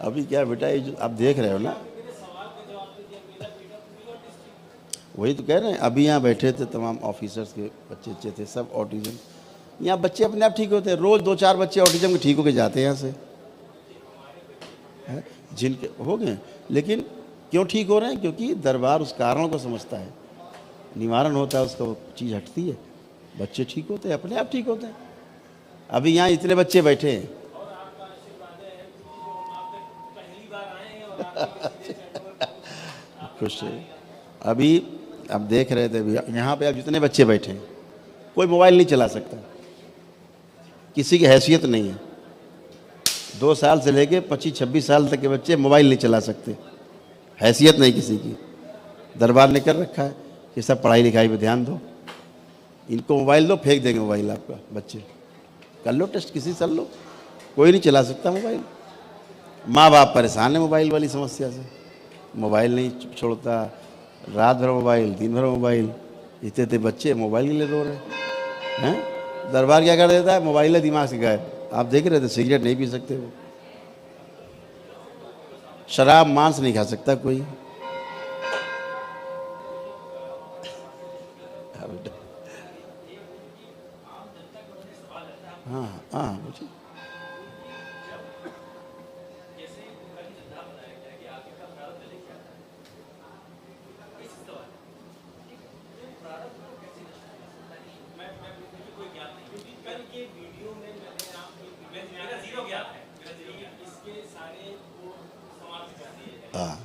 अभी क्या बेटा, ये जो आप देख रहे हो ना, वही तो कह रहे हैं। अभी यहाँ बैठे थे तमाम ऑफिसर्स के बच्चे अच्छे थे, सब ऑटिज्म। यहाँ बच्चे अपने आप ठीक होते हैं, रोज़ 2-4 बच्चे ऑटिज्म के ठीक होके जाते हैं यहाँ से, है जिनके हो गए। लेकिन क्यों ठीक हो रहे हैं? क्योंकि दरबार उस कारण को समझता है, निवारण होता है उसका, वो चीज़ हटती है, बच्चे ठीक होते हैं, अपने आप ठीक होते हैं। अभी यहाँ इतने बच्चे बैठे हैं खुश है। अभी आप देख रहे थे, यहाँ पे अब जितने बच्चे बैठे हैं, कोई मोबाइल नहीं चला सकता, किसी की हैसियत नहीं है। 2 साल से लेके 25-26 साल तक के बच्चे मोबाइल नहीं चला सकते, हैसियत नहीं किसी की। दरबार ने कर रखा है कि सब पढ़ाई लिखाई पे ध्यान दो, इनको मोबाइल दो, फेंक देंगे मोबाइल आपका। बच्चे कर लो टेस्ट, किसी से लो, कोई नहीं चला सकता मोबाइल। माँ बाप परेशान है मोबाइल वाली समस्या से, मोबाइल नहीं छोड़ता, रात भर मोबाइल, दिन भर मोबाइल। इतने बच्चे मोबाइल के लिए रो रहे हैं। दरबार क्या कर देता है? मोबाइल है दिमाग से गायब। आप देख रहे थे, सिगरेट नहीं पी सकते वो, शराब मांस नहीं खा सकता कोई। हाँ हाँ मुझे हाँ,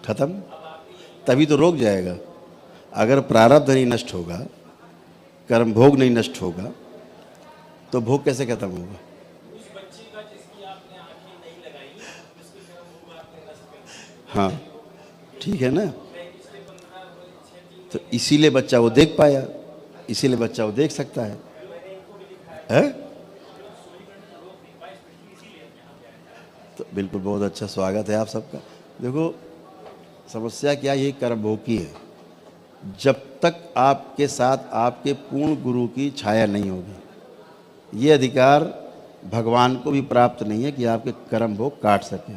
खत्म, तभी तो रोक जाएगा। अगर प्रारब्ध नहीं नष्ट होगा, कर्म भोग नहीं नष्ट होगा, तो भोग कैसे खत्म होगा? हाँ ठीक है ना। तो इसीलिए बच्चा वो देख पाया, इसीलिए बच्चा वो देख सकता है? तो बिल्कुल, बहुत अच्छा स्वागत है आप सबका। देखो समस्या क्या, ये कर्म भोग की है। जब तक आपके साथ आपके पूर्ण गुरु की छाया नहीं होगी, ये अधिकार भगवान को भी प्राप्त नहीं है कि आपके कर्म भोग काट सके।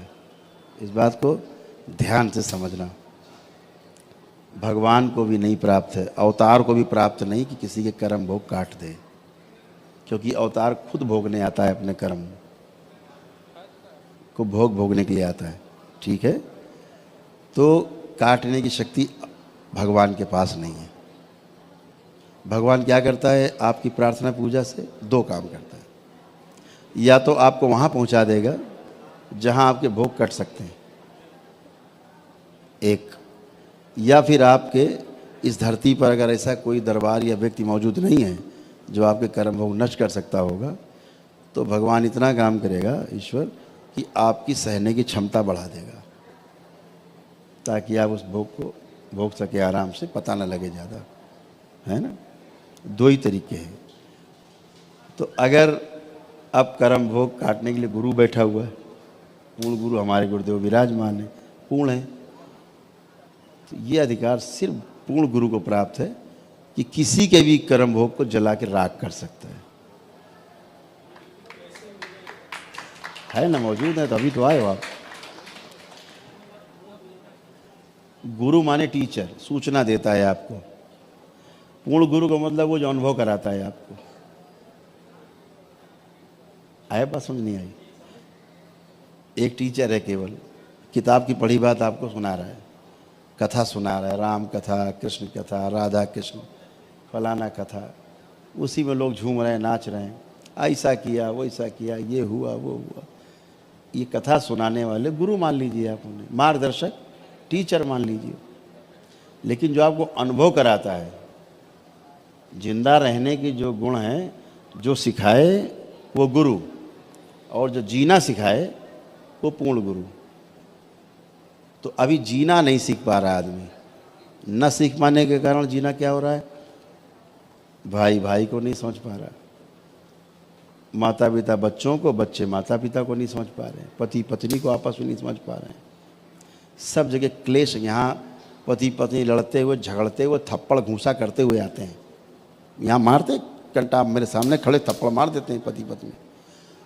इस बात को ध्यान से समझना। भगवान को भी नहीं प्राप्त है, अवतार को भी प्राप्त नहीं कि किसी के कर्म भोग काट दे, क्योंकि अवतार खुद भोगने आता है, अपने कर्म को भोगने के लिए आता है। ठीक है, तो काटने की शक्ति भगवान के पास नहीं है। भगवान क्या करता है? आपकी प्रार्थना पूजा से 2 काम करता है। या तो आपको वहाँ पहुँचा देगा जहाँ आपके भोग कट सकते हैं, एक, या फिर आपके इस धरती पर अगर ऐसा कोई दरबार या व्यक्ति मौजूद नहीं है जो आपके कर्म भोग नष्ट कर सकता होगा, तो भगवान इतना काम करेगा, ईश्वर, कि आपकी सहने की क्षमता बढ़ा देगा, ताकि आप उस भोग को भोग सके आराम से, पता न लगे ज़्यादा, है ना। 2 ही तरीके हैं। तो अगर अब कर्म भोग काटने के लिए गुरु बैठा हुआ है, पूर्ण गुरु हमारे गुरुदेव विराजमान है, पूर्ण है, तो ये अधिकार सिर्फ पूर्ण गुरु को प्राप्त है कि किसी के भी कर्म भोग को जला के राख कर सकता है ना। मौजूद है तो अभी तो आए हो आप। गुरु माने टीचर, सूचना देता है आपको। पूर्ण गुरु का मतलब वो जो अनुभव कराता है आपको। आया बात समझ नहीं आई? एक टीचर है, केवल किताब की पढ़ी बात आपको सुना रहा है, कथा सुना रहा है, राम कथा, कृष्ण कथा, राधा कृष्ण, फलाना कथा, उसी में लोग झूम रहे हैं, नाच रहे हैं, ऐसा किया वैसा किया, ये हुआ वो हुआ। ये कथा सुनाने वाले गुरु मान लीजिए आप उन्हें, मार्गदर्शक, टीचर मान लीजिए। लेकिन जो आपको अनुभव कराता है, जिंदा रहने की जो गुण है, जो सिखाए वो गुरु, और जो जीना सिखाए वो पूर्ण गुरु। तो अभी जीना नहीं सीख पा रहा आदमी, न सीख पाने के कारण जीना क्या हो रहा है? भाई भाई को नहीं समझ पा रहा, माता पिता बच्चों को, बच्चे माता पिता को नहीं समझ पा रहे हैं, पति पत्नी को आपस में नहीं समझ पा रहे हैं। सब जगह क्लेश। यहाँ पति पत्नी लड़ते हुए, झगड़ते हुए, थप्पड़ घूंसा करते हुए आते हैं। यहाँ मारते घंटा आप मेरे सामने खड़े थप्पड़ मार देते हैं पति पत्नी,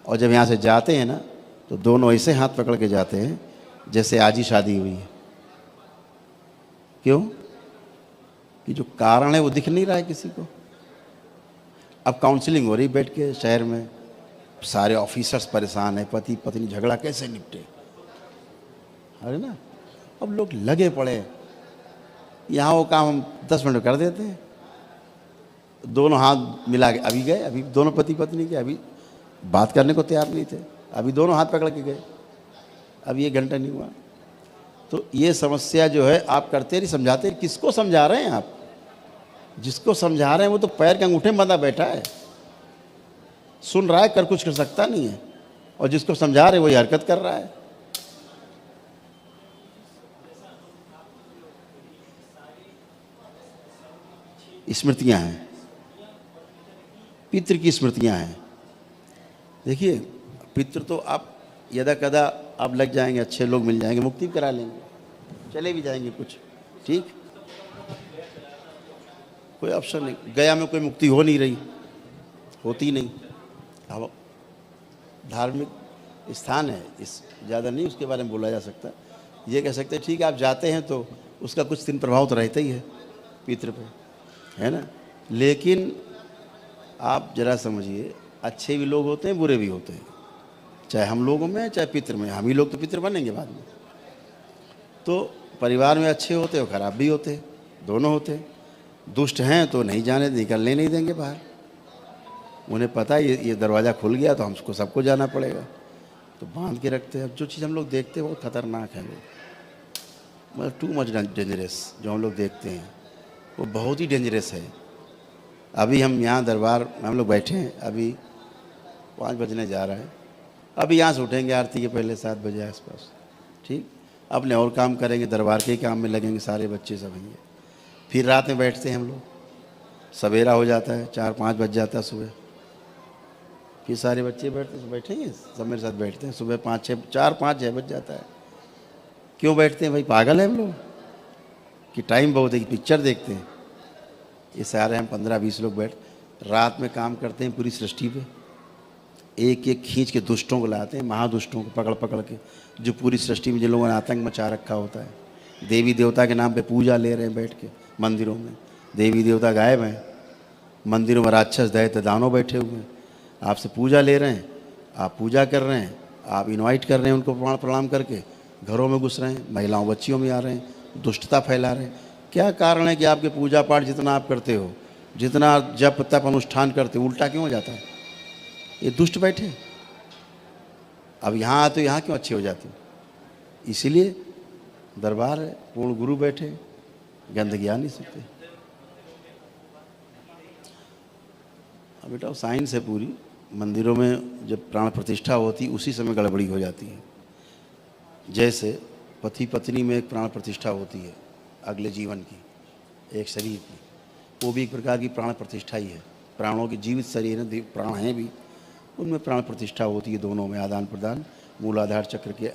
और जब यहाँ से जाते हैं ना तो दोनों ऐसे हाथ पकड़ के जाते हैं जैसे आज ही शादी हुई है। क्यों? कि जो कारण है वो दिख नहीं रहा है किसी को। अब काउंसलिंग हो रही बैठ के शहर में, सारे ऑफिसर्स परेशान हैं, पति पत्नी झगड़ा कैसे निपटे, अरे ना। अब लोग लगे पड़े, यहाँ वो काम हम 10 मिनट में कर देते हैं। दोनों हाथ मिला के अभी गए, अभी दोनों पति पत्नी के अभी बात करने को तैयार नहीं थे, अभी दोनों हाथ पकड़ के गए, अभी 1 घंटा नहीं हुआ। तो ये समस्या जो है आप करते नहीं, समझाते। किसको समझा रहे हैं आप? जिसको समझा रहे हैं वो तो पैर के अंगूठे में बंधा बैठा है, सुन रहा है, कर कुछ कर सकता नहीं है, और जिसको समझा रहे वही हरकत कर रहा है। स्मृतियां हैं, पितृ की स्मृतियां हैं। देखिए पितृ तो आप यदा कदा आप लग जाएंगे, अच्छे लोग मिल जाएंगे, मुक्ति भी करा लेंगे, चले भी जाएंगे कुछ, ठीक, कोई ऑप्शन नहीं। गया में कोई मुक्ति हो नहीं रही, होती नहीं। अब धार्मिक स्थान है, इस ज़्यादा नहीं उसके बारे में बोला जा सकता। ये कह सकते हैं ठीक है आप जाते हैं तो उसका कुछ दिन प्रभाव तो रहता ही है पितृ पे, है ना। लेकिन आप जरा समझिए, अच्छे भी लोग होते हैं, बुरे भी होते हैं, चाहे हम लोगों में चाहे पितृ में। हम ही लोग तो पितृ बनेंगे बाद में। तो परिवार में अच्छे होते हैं और खराब भी होते हैं, दोनों होते हैं। दुष्ट हैं तो नहीं जाने, निकलने नहीं देंगे बाहर, उन्हें पता है ये दरवाज़ा खुल गया तो हमको सबको जाना पड़ेगा, तो बांध के रखते हैं। अब जो चीज़ हम लोग देखते हैं बहुत खतरनाक है, मतलब टू मच डेंजरस। जो हम लोग देखते हैं वो बहुत ही डेंजरस है। अभी हम यहाँ दरबार में हम लोग बैठे हैं, अभी 5 बजने जा रहा है, अभी यहाँ से उठेंगे आरती के पहले 7 बजे आसपास, ठीक, अपने और काम करेंगे, दरबार के काम में लगेंगे, सारे बच्चे सब हैं। फिर रात में बैठते हैं हम लोग, सवेरा हो जाता है, 4-5 बज जाता है सुबह, फिर सारे बच्चे बैठेंगे सब मेरे साथ बैठते हैं, सुबह 4-5-6 बज जाता है। क्यों बैठते हैं भाई? पागल है हम लोग कि टाइम बहुत है कि पिक्चर देखते हैं। ये सारे हम 15-20 लोग बैठ रात में काम करते हैं पूरी सृष्टि पे, एक एक खींच के दुष्टों को लाते हैं, महादुष्टों को पकड़ पकड़ के, जो पूरी सृष्टि में जिन लोगों ने आतंक मचा रखा होता है। देवी देवता के नाम पे पूजा ले रहे हैं बैठ के मंदिरों में, देवी देवता गायब हैं, मंदिरों में राक्षस दैत्य दानव बैठे हुए हैं, आपसे पूजा ले रहे हैं, आप पूजा कर रहे हैं, आप इनवाइट कर रहे हैं उनको प्रणाम करके, घरों में घुस रहे हैं, महिलाओं बच्चियों में आ रहे हैं, दुष्टता फैला रहे हैं। क्या कारण है कि आपके पूजा पाठ जितना आप करते हो, जितना जप तप अनुष्ठान करते हो, उल्टा क्यों हो जाता है? ये दुष्ट बैठे। अब यहाँ आते, यहाँ क्यों अच्छे हो जाते? इसीलिए दरबार है, पूर्ण गुरु बैठे, गंदगी आ नहीं सकते। अब बेटा साइंस है पूरी, मंदिरों में जब प्राण प्रतिष्ठा होती उसी समय गड़बड़ी हो जाती है। जैसे पति पत्नी में एक प्राण प्रतिष्ठा होती है अगले जीवन की, एक शरीर की, वो भी एक प्रकार की प्राण प्रतिष्ठा ही है। प्राणों के जीवित शरीर हैं, प्राण हैं भी, उनमें प्राण प्रतिष्ठा होती है, दोनों में आदान प्रदान मूलाधार चक्र के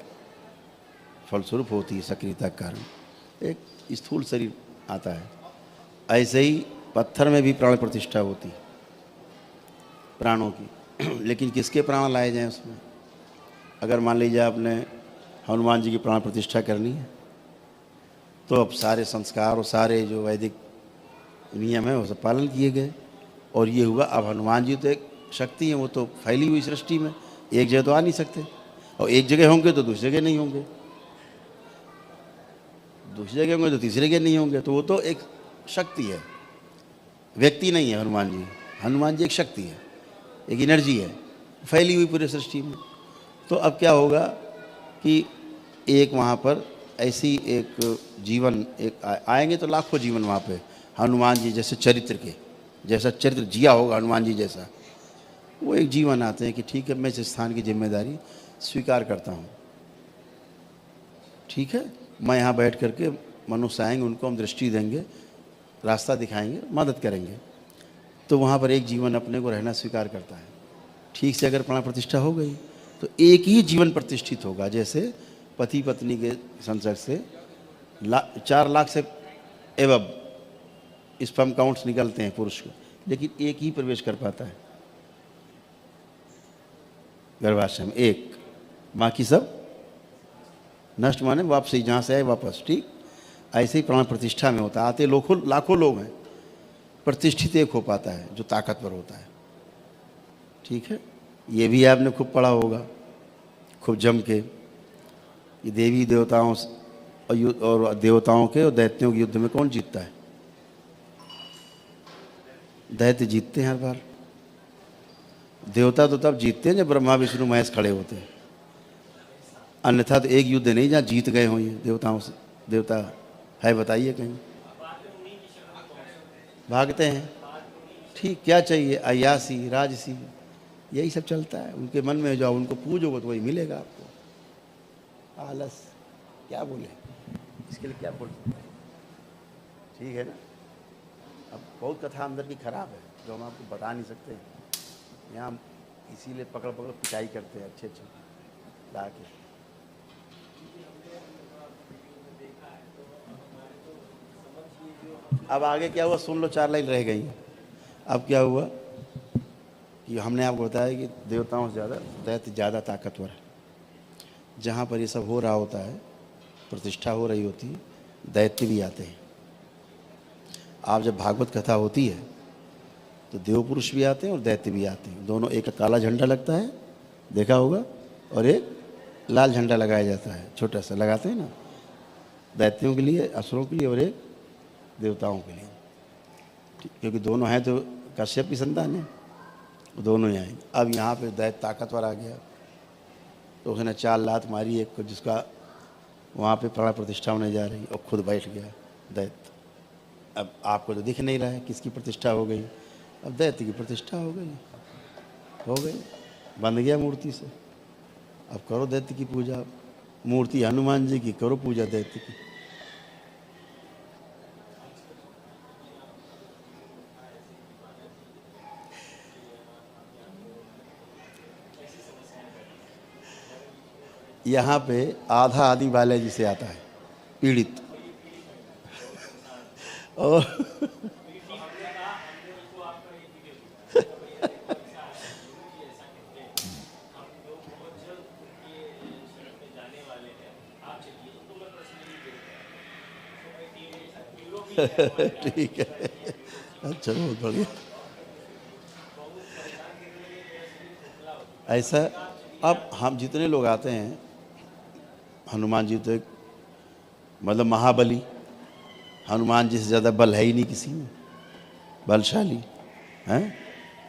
फलस्वरूप होती है, सक्रियता के कारण एक स्थूल शरीर आता है। ऐसे ही पत्थर में भी प्राण प्रतिष्ठा होती है प्राणों की। लेकिन किसके प्राण लाए जाएं उसमें? अगर मान लीजिए आपने हनुमान जी की प्राण प्रतिष्ठा करनी है तो अब सारे संस्कार और सारे जो वैदिक नियम है वो सब पालन किए गए, और ये हुआ। अब हनुमान जी तो एक शक्ति है, वो तो फैली हुई सृष्टि में, एक जगह तो आ नहीं सकते, और एक जगह होंगे तो दूसरी जगह नहीं होंगे, दूसरी जगह होंगे तो तीसरी जगह नहीं होंगे। तो वो तो एक शक्ति है, व्यक्ति नहीं है हनुमान जी। हनुमान जी एक शक्ति है, एक एनर्जी है, फैली हुई पूरी सृष्टि में। तो अब क्या होगा कि एक वहाँ पर ऐसी एक जीवन एक आएंगे तो लाखों जीवन वहाँ पे हनुमान जी जैसे चरित्र के, जैसा चरित्र जिया होगा हनुमान जी जैसा, वो एक जीवन आते हैं कि ठीक है मैं इस स्थान की जिम्मेदारी स्वीकार करता हूँ, ठीक है मैं यहाँ बैठ करके, मनुष्य आएंगे उनको हम दृष्टि देंगे, रास्ता दिखाएंगे, मदद करेंगे। तो वहाँ पर एक जीवन अपने को रहना स्वीकार करता है। ठीक से अगर प्राण प्रतिष्ठा हो गई तो एक ही जीवन प्रतिष्ठित होगा। जैसे पति पत्नी के संसर्ग से 4 लाख से एवं स्पर्म काउंट्स निकलते हैं पुरुष को, लेकिन एक ही प्रवेश कर पाता है गर्भाशय में, एक, बाकी सब नष्ट, माने वापसी, जहाँ से आए वापस। ठीक ऐसे ही प्राण प्रतिष्ठा में होता है, आते लाखों लोग हैं, प्रतिष्ठित एक हो पाता है जो ताकतवर होता है। ठीक है, ये भी आपने खूब पढ़ा होगा, खूब जम के, कि देवी देवताओं और देवताओं के और दैत्यों के युद्ध में कौन जीतता है? दैत्य जीतते हैं हर बार। देवता तो तब जीतते हैं जब ब्रह्मा विष्णु महेश खड़े होते हैं, अन्यथा तो एक युद्ध नहीं जहाँ जीत गए हों ये देवताओं से। देवता है बताइए कहीं? भागते हैं। ठीक, क्या चाहिए? अयासी, राजसी, यही सब चलता है उनके मन में। जाओ उनको पूजोगे तो वही मिलेगा आपको। आलस, क्या बोले इसके लिए, क्या बोल सकते हैं? ठीक है ना। अब बहुत कथा अंदर की खराब है जो हम आपको बता नहीं सकते यहाँ, इसीलिए पकड़ पकड़ पिटाई करते हैं अच्छे ला के। अब आगे क्या हुआ सुन लो, 4 लाइन रह गई। अब क्या हुआ कि हमने आपको बताया कि देवताओं से ज़्यादा दैत्य ज़्यादा ताकतवर है। जहाँ पर ये सब हो रहा होता है, प्रतिष्ठा हो रही होती है, दैत्य भी आते हैं। आप जब भागवत कथा होती है तो देव पुरुष भी आते हैं और दैत्य भी आते हैं। दोनों, एक काला झंडा लगता है, देखा होगा, और एक लाल झंडा लगाया जाता है, छोटा सा लगाते हैं ना, दैत्यों के लिए, असुरों के लिए, और एक देवताओं के लिए। क्योंकि दोनों हैं तो कश्यप की संतान है, दोनों ही आए। अब यहाँ पे दैत्य ताकतवर आ गया तो उसने 4 लात मारी एक को, जिसका वहाँ पे प्राण प्रतिष्ठा होने जा रही, और खुद बैठ गया दैत्य। अब आपको तो दिख नहीं रहा है किसकी प्रतिष्ठा हो गई, अब दैत्य की प्रतिष्ठा हो गई, बन गया मूर्ति से। अब करो दैत्य की पूजा, मूर्ति हनुमान जी की, करो पूजा दैत्य की। यहाँ पे आधा आदि बालाजी से आता है, पीड़ित, और ठीक है, अच्छा, बहुत बढ़िया। ऐसा अब हम जितने लोग आते हैं, हनुमान जी तो एक मतलब महाबली, हनुमान जी से ज़्यादा बल है ही नहीं किसी में, बलशाली हैं,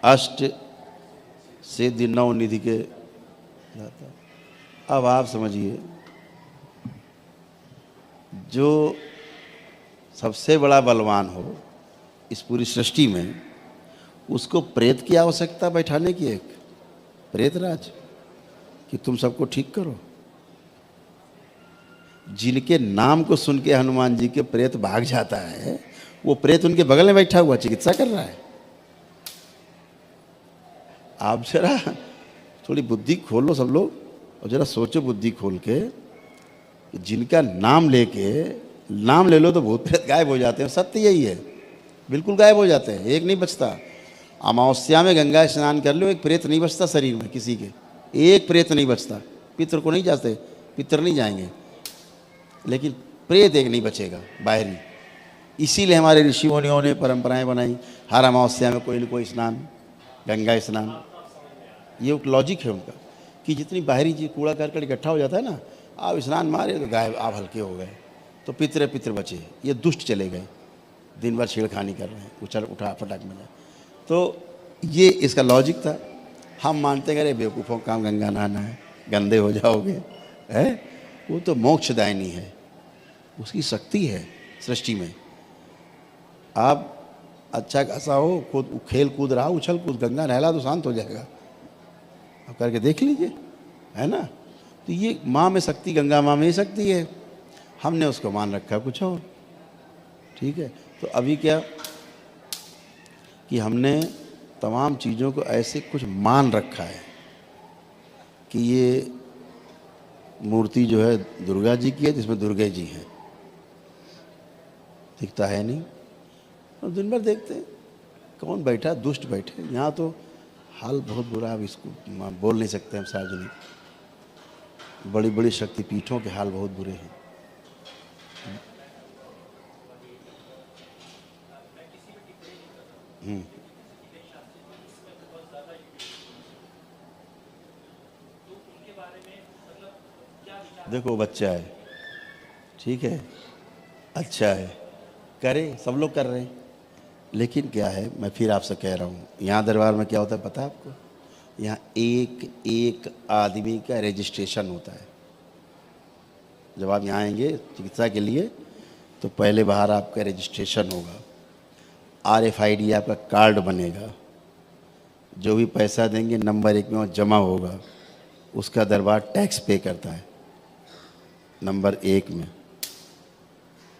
अष्ट सिद्धि 9 निधि के दाता। अब आप समझिए, जो सबसे बड़ा बलवान हो इस पूरी सृष्टि में, उसको प्रेत की आवश्यकता बैठाने की, एक प्रेतराज, कि तुम सबको ठीक करो। जिनके नाम को सुन के हनुमान जी के प्रेत भाग जाता है, वो प्रेत उनके बगल में बैठा हुआ चिकित्सा कर रहा है। आप जरा थोड़ी बुद्धि खोलो सब लोग, और जरा सोचो बुद्धि खोल के, कि जिनका नाम ले लो तो भूत प्रेत गायब हो जाते हैं। सत्य यही है, बिल्कुल गायब हो जाते हैं, एक नहीं बचता। अमावस्या में गंगा स्नान कर लो, एक प्रेत नहीं बचता शरीर में किसी के, एक प्रेत नहीं बचता। पितर को नहीं जाते, पितर नहीं जाएंगे, लेकिन प्रेत एक नहीं बचेगा बाहरी। इसीलिए हमारे ऋषि मुनियों ने परंपराएं बनाई, हर अमावस्या में कोई न कोई स्नान, गंगा स्नान। ये एक लॉजिक है उनका, कि जितनी बाहरी चीज कूड़ा करकट इकट्ठा हो जाता है ना, आप स्नान मारे तो गायब, आप हल्के हो गए, तो पितर बचे। ये दुष्ट चले गए, दिन भर छेड़खानी कर रहे हैं, उठा फटाक में जाए। तो ये इसका लॉजिक था। हम मानते हैं अरे बेवकूफ़ों काम गंगा नहाना है, गंदे हो जाओगे, है वो तो मोक्षदायिनी है, उसकी शक्ति है सृष्टि में। आप अच्छा खासा हो, खुद खेल कूद रहा, उछल कूद, गंगा नहला तो शांत हो जाएगा। आप करके देख लीजिए, है ना। तो ये माँ में शक्ति, गंगा माँ में ही शक्ति है, हमने उसको मान रखा कुछ और। ठीक है, तो अभी क्या कि हमने तमाम चीज़ों को ऐसे कुछ मान रखा है कि ये मूर्ति जो है दुर्गा जी की है, जिसमें दुर्गा जी हैं, दिखता है नहीं, और दिन भर देखते हैं कौन बैठा? दुष्ट बैठे। यहाँ तो हाल बहुत बुरा, अब इसको बोल नहीं सकते हम सार्वजनिक। बड़ी बड़ी शक्तिपीठों के हाल बहुत बुरे हैं। देखो वो बच्चा है, ठीक है, अच्छा है, करे, सब लोग कर रहे हैं, लेकिन क्या है, मैं फिर आपसे कह रहा हूँ, यहाँ दरबार में क्या होता है पता है आपको? यहाँ एक एक आदमी का रजिस्ट्रेशन होता है। जब आप यहाँ आएंगे चिकित्सा के लिए तो पहले बाहर आपका रजिस्ट्रेशन होगा, RFID आपका कार्ड बनेगा, जो भी पैसा देंगे नंबर 1 में वो जमा होगा, उसका दरबार टैक्स पे करता है नंबर 1 में,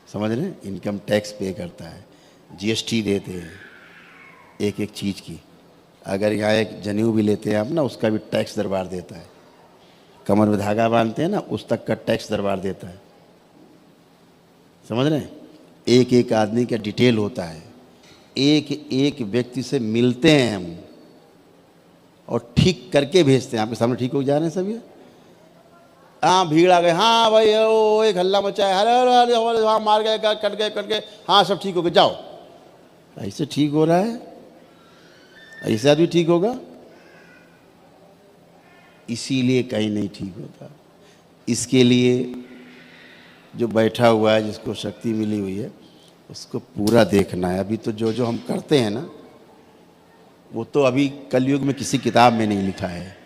समझ रहे हैं? इनकम टैक्स पे करता है, GST देते हैं एक एक चीज़ की। अगर यहाँ एक जनेऊ भी लेते हैं आप ना, उसका भी टैक्स दरबार देता है। कमर में धागा बांधते हैं ना, उस तक का टैक्स दरबार देता है, समझ रहे हैं? एक एक आदमी का डिटेल होता है, एक एक व्यक्ति से मिलते हैं हम और ठीक करके भेजते हैं। आपके सामने ठीक हो जा रहे हैं सब ये? हाँ भीड़ आ गए, हाँ भाई ओ एक हल्ला मचा है, अरे हाँ मार गए, कट गए, हाँ सब ठीक हो गए, जाओ। ऐसे ठीक हो रहा है? ऐसा भी ठीक होगा? इसीलिए कहीं नहीं ठीक होता। इसके लिए जो बैठा हुआ है, जिसको शक्ति मिली हुई है, उसको पूरा देखना है। अभी तो जो हम करते हैं ना, वो तो अभी कलयुग में किसी किताब में नहीं लिखा है।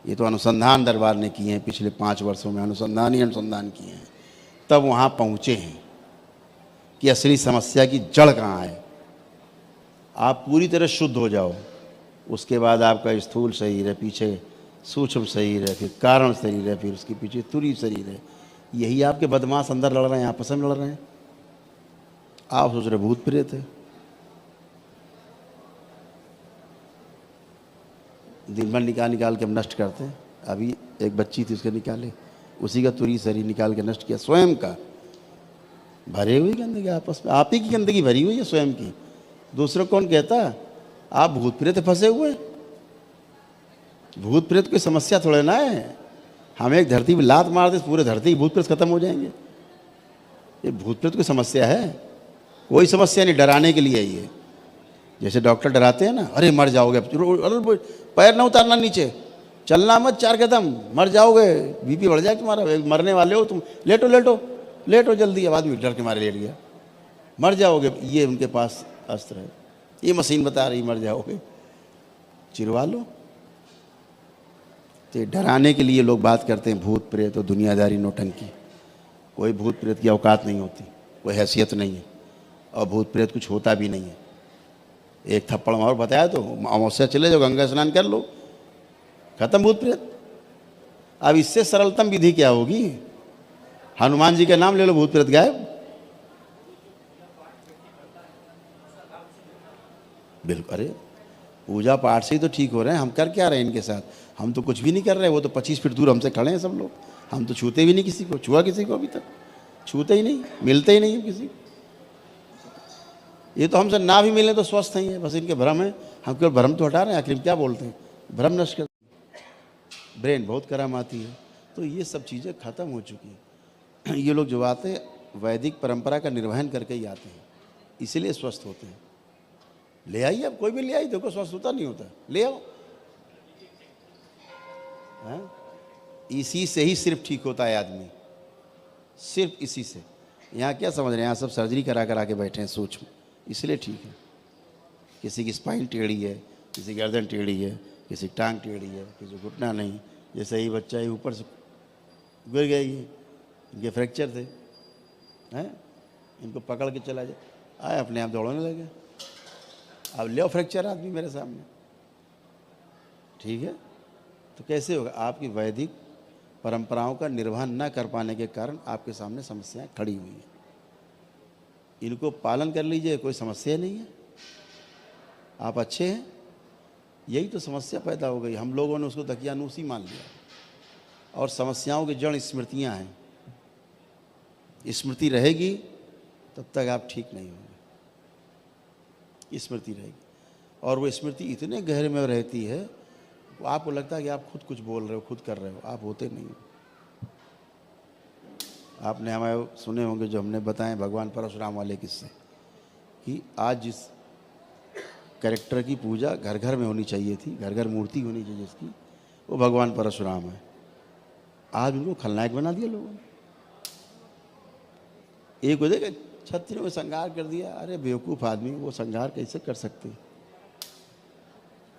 ये तो अनुसंधान दरबार ने किए हैं, पिछले 5 वर्षों में अनुसंधान ही अनुसंधान किए हैं, तब वहाँ पहुँचे हैं कि असली समस्या की जड़ कहाँ है। आप पूरी तरह शुद्ध हो जाओ, उसके बाद आपका स्थूल शरीर है, पीछे सूक्ष्म शरीर है, फिर कारण शरीर है, फिर उसके पीछे तुरीय शरीर है। यही आपके बदमाश अंदर लड़ रहे हैं, आपस में लड़ रहे हैं। आप सोच रहे भूत प्रेत है। दिन भर निकाल के हम नष्ट करते हैं। अभी एक बच्ची थी, उसके निकाले, उसी का तुरीय शरीर निकाल के नष्ट किया, स्वयं का। भरे हुई गंदगी आपस में, आप ही की गंदगी भरी हुई है स्वयं की। दूसरा कौन कहता? आप भूत प्रेत फंसे हुए। भूत प्रेत कोई समस्या थोड़े ना है। हम एक धरती में लात मार दे, पूरे धरती भूत प्रेत खत्म हो जाएंगे। ये भूत प्रेत कोई समस्या है? कोई समस्या नहीं, डराने के लिए है ये। जैसे डॉक्टर डराते हैं ना, अरे मर जाओगे, अरे पैर ना उतारना नीचे, चलना मत 4 कदम, मर जाओगे, BP बढ़ जाए तुम्हारा, मरने वाले हो तुम, लेटो लेटो लेटो जल्दी। अब आदमी डर के मारे लेट गया, मर जाओगे। ये उनके पास अस्त्र है, ये मशीन बता रही मर जाओगे, चिरवा लो। तो डराने के लिए लोग बात करते हैं भूत प्रेत और दुनियादारी नौटंकी। कोई भूत प्रेत की औकात नहीं होती, कोई हैसियत नहीं है, और भूत प्रेत कुछ होता भी नहीं है। एक थप्पड़ मारो, बताया तो, अमावस्या चले जाओ, गंगा स्नान कर लो, खत्म भूत प्रेत। अब इससे सरलतम विधि क्या होगी? हनुमान जी का नाम ले लो, भूत प्रेत गायब। बिल्कुल। अरे पूजा पाठ से ही तो ठीक हो रहे हैं। हम कर क्या रहे हैं इनके साथ? हम तो कुछ भी नहीं कर रहे। वो तो 25 फीट दूर हमसे खड़े हैं सब लोग। हम तो छूते भी नहीं किसी को, छुआ किसी को अभी तक, छूते ही नहीं, मिलते ही नहीं है किसी। ये तो हमसे ना भी मिले तो स्वस्थ ही है, बस इनके भ्रम है। हम केवल भ्रम तो हटा रहे हैं, आखिर क्या बोलते हैं, भ्रम नष्ट कर। ब्रेन बहुत करामाती है। तो ये सब चीज़ें खत्म हो चुकी हैं। ये लोग जो आते हैं वैदिक परंपरा का निर्वहन करके ही आते हैं, इसीलिए स्वस्थ होते हैं। ले आइए, अब कोई भी ले आइए, देखो स्वस्थ होता नहीं होता, ले आओ। इसी से ही सिर्फ ठीक होता है आदमी, सिर्फ इसी से। यहाँ क्या समझ रहे हैं? यहाँ सब सर्जरी करा के बैठे हैं सूक्ष्म, इसलिए ठीक है। किसी की स्पाइन टेढ़ी है, किसी की गर्दन टेढ़ी है, किसी की टांग टेढ़ी है, किसी को घुटना नहीं। जैसे ही बच्चा ही ऊपर से गिर गया, ये इनके फ्रैक्चर थे, हैं, इनको पकड़ के चला जाए, आए अपने आप दौड़ने लगे। अब ले फ्रैक्चर आदमी मेरे सामने, ठीक है। तो कैसे होगा? आपकी वैदिक परंपराओं का निर्वहन न कर पाने के कारण आपके सामने समस्याएं खड़ी हुई हैं। इनको पालन कर लीजिए, कोई समस्या नहीं है, आप अच्छे हैं। यही तो समस्या पैदा हो गई। हम लोगों ने उसको दकियानूसी मान लिया। और समस्याओं की जड़ स्मृतियां हैं। स्मृति रहेगी तब तक आप ठीक नहीं होंगे। स्मृति रहेगी। और वो स्मृति इतने गहरे में रहती है, आपको लगता है कि आप खुद कुछ बोल रहे हो, खुद कर रहे हो, आप होते नहीं हो। आपने हमारे सुने होंगे जो हमने बताए भगवान परशुराम वाले किस्से, कि आज जिस कैरेक्टर की पूजा घर घर में होनी चाहिए थी, घर घर मूर्ति होनी चाहिए जिसकी, वो भगवान परशुराम है। आज उनको खलनायक बना दिया लोगों ने। एक हो जाएगा छत्रियों में संहार कर दिया। अरे बेवकूफ़ आदमी, वो संहार कैसे कर सकते?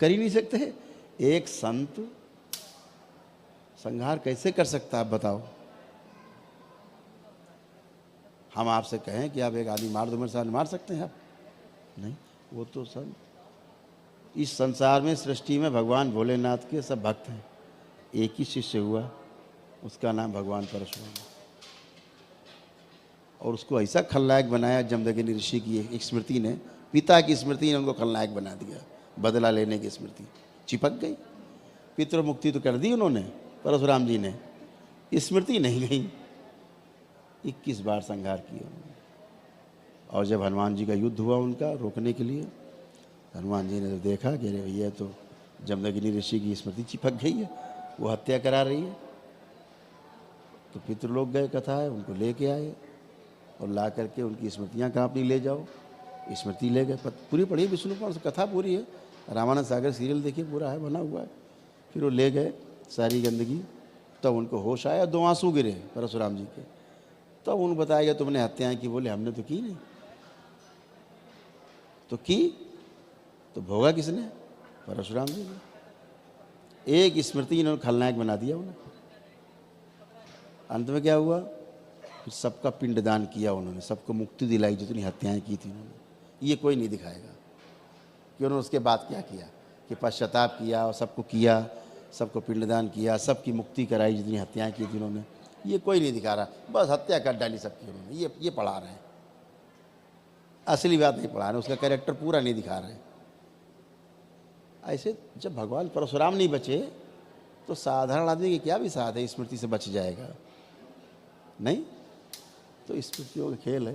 कर ही नहीं सकते। एक संत संहार कैसे कर सकता है, आप बताओ? हम आपसे कहें कि आप एक आदमी मार दो, मेरे साथ मार सकते हैं आप? नहीं। वो तो सब इस संसार में, सृष्टि में भगवान भोलेनाथ के सब भक्त हैं। एक ही शिष्य हुआ, उसका नाम भगवान परशुराम, और उसको ऐसा खलनायक बनाया जमदग्नि ऋषि की एक स्मृति ने, पिता की स्मृति ने उनको खलनायक बना दिया। बदला लेने की स्मृति चिपक गई। पितृ मुक्ति तो कर दी उन्होंने, परशुराम जी ने, स्मृति नहीं गई। 21 बार संहार किया उन्होंने। और जब हनुमान जी का युद्ध हुआ उनका रोकने के लिए, हनुमान जी ने तो देखा कि अरे भैया तो जमदग्नि ऋषि की स्मृति चिपक गई है, वो हत्या करा रही है। तो पितृलोक गए, कथा है, उनको लेके आए और ला करके उनकी स्मृतियाँ कहाँ अपनी ले जाओ, स्मृति ले गए। पूरी पढ़ी विष्णु पुराण, कथा पूरी है, रामानंद सागर सीरियल देखिए, पूरा है, बना हुआ है। फिर वो ले गए सारी गंदगी, तब उनको होश आया, 2 आंसू गिरे परशुराम जी के। तब उन्हें बताया गया तुमने हत्याएं की। बोले हमने तो की नहीं। तो की तो भोगा किसने? परशुराम जी ने। एक स्मृति इन्होंने खलनायक बना दिया उन्हें। अंत में क्या हुआ? फिर सबका पिंडदान किया उन्होंने, सबको मुक्ति दिलाई जितनी हत्याएं की थी उन्होंने। ये कोई नहीं दिखाएगा कि उन्होंने उसके बाद क्या किया, कि पश्चाताप किया और सबको किया, सबको पिंडदान किया, सबकी मुक्ति कराई जितनी हत्याएं की थी उन्होंने। ये कोई नहीं दिखा रहा, बस हत्या कर डाली सबकी उन्होंने। ये पढ़ा रहे हैं, असली बात नहीं पढ़ा रहे, उसका कैरेक्टर पूरा नहीं दिखा रहे। ऐसे जब भगवान परशुराम नहीं बचे तो साधारण आदमी की क्या भी साथ है, स्मृति से बच जाएगा? नहीं। तो स्मृतियों का खेल है।